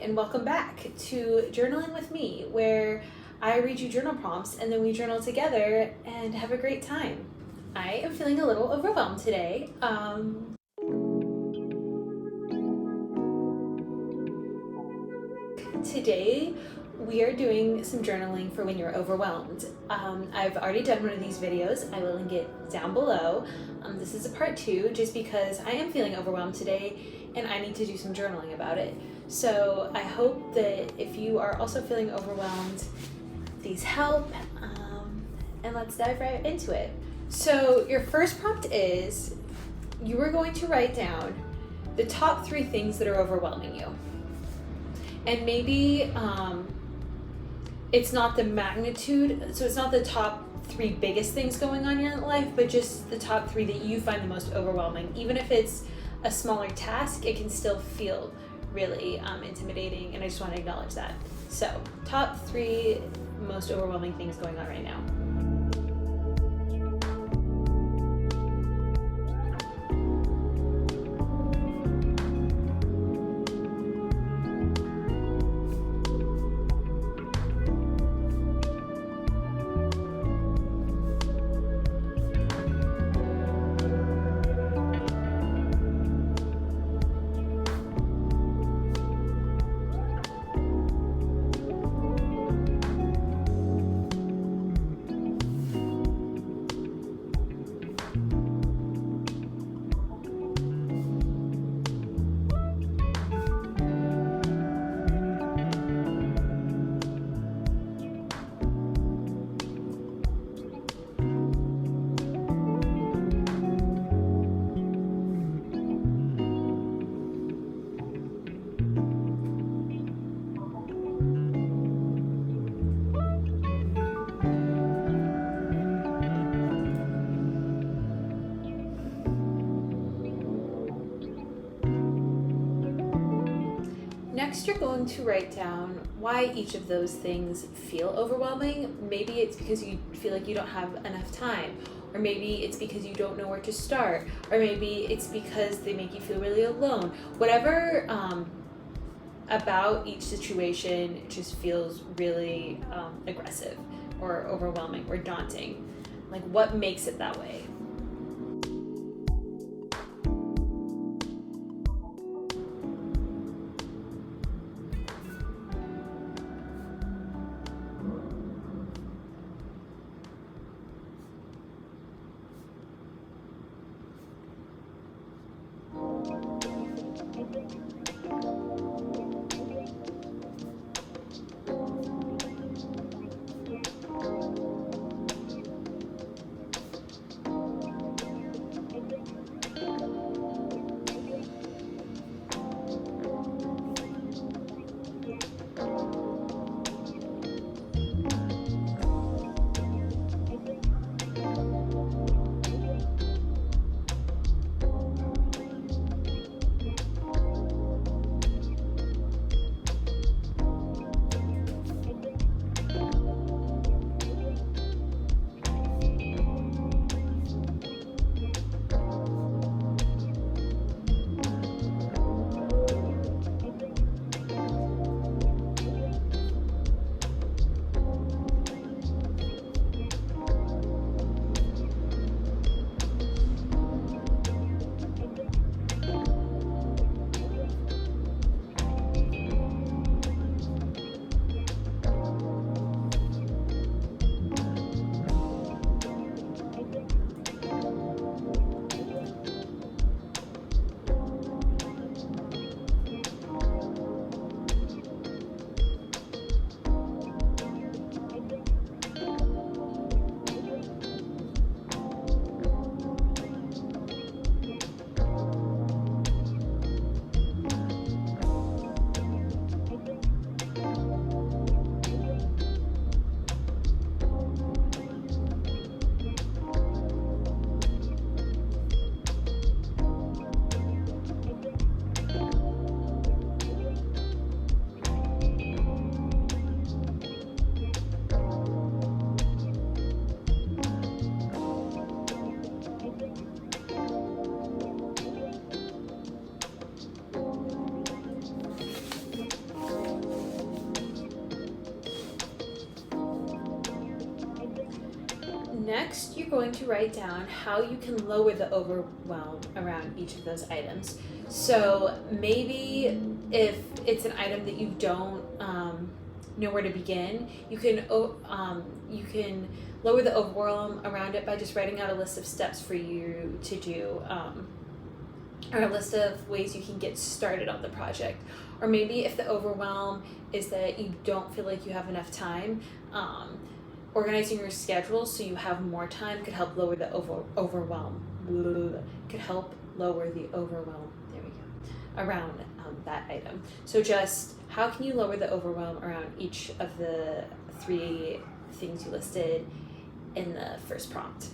and welcome back to Journaling with Me, where I read you journal prompts and then we journal together and have a great time. I am feeling a little overwhelmed today. Today we are doing some journaling for when you're overwhelmed. I've already done one of these videos. I will link it down below. This is a part 2 just because I am feeling overwhelmed today and I need to do some journaling about it. So I hope that if you are also feeling overwhelmed, these help, and let's dive right into it. So your first prompt is, you are going to write down the top 3 things that are overwhelming you. And maybe it's not the magnitude, so it's not the top 3 biggest things going on in your life, but just the top 3 that you find the most overwhelming. Even if it's a smaller task, it can still feel really intimidating, and I just want to acknowledge that. So, top 3 most overwhelming things going on right now. Next, you're going to write down why each of those things feel overwhelming. Maybe it's because you feel like you don't have enough time, or maybe it's because you don't know where to start, or maybe it's because they make you feel really alone. Whatever about each situation just feels really aggressive or overwhelming or daunting. Like, what makes it that way? Next, you're going to write down how you can lower the overwhelm around each of those items. So maybe if it's an item that you don't know where to begin, you can lower the overwhelm around it by just writing out a list of steps for you to do, or a list of ways you can get started on the project. Or maybe if the overwhelm is that you don't feel like you have enough time, organizing your schedule so you have more time could help lower the overwhelm. Could help lower the overwhelm. There we go. Around that item. So just how can you lower the overwhelm around each of the 3 things you listed in the first prompt?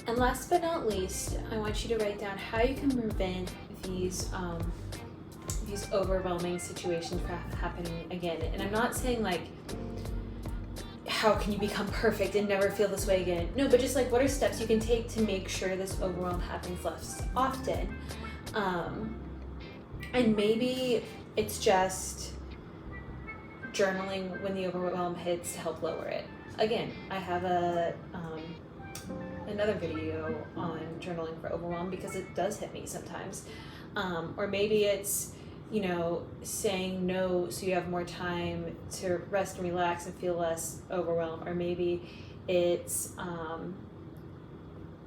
And last but not least, I want you to write down how you can prevent these overwhelming situations from happening again. And I'm not saying like, how can you become perfect and never feel this way again? No, but just like, what are steps you can take to make sure this overwhelm happens less often? And maybe it's just journaling when the overwhelm hits to help lower it. Again, I have another video on journaling for overwhelm because it does hit me sometimes. Or maybe it's, saying no so you have more time to rest and relax and feel less overwhelmed. Or maybe it's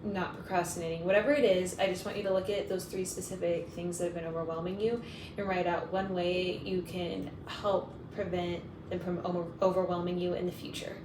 not procrastinating. Whatever it is, I just want you to look at those 3 specific things that have been overwhelming you and write out one way you can help prevent them from overwhelming you in the future.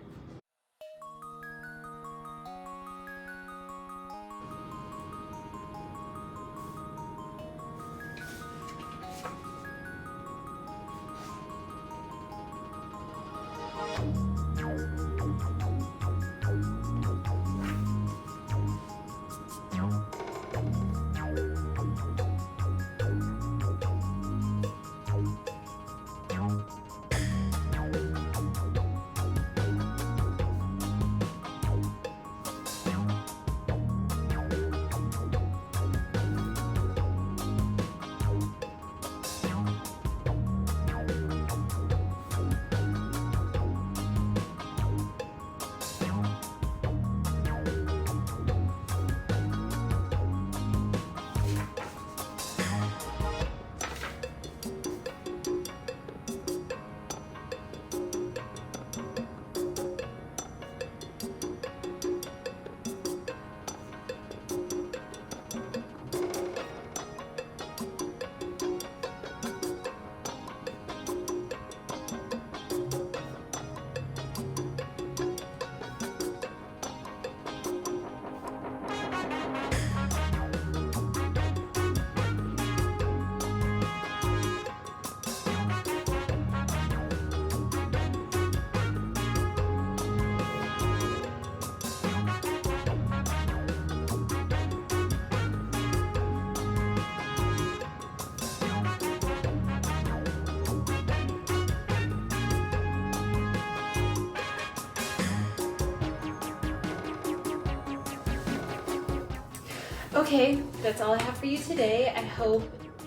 Okay, that's all I have for you today. I hope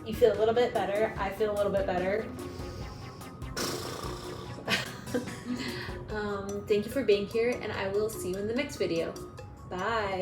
you feel a little bit better. I feel a little bit better. Thank you for being here, and I will see you in the next video. Bye.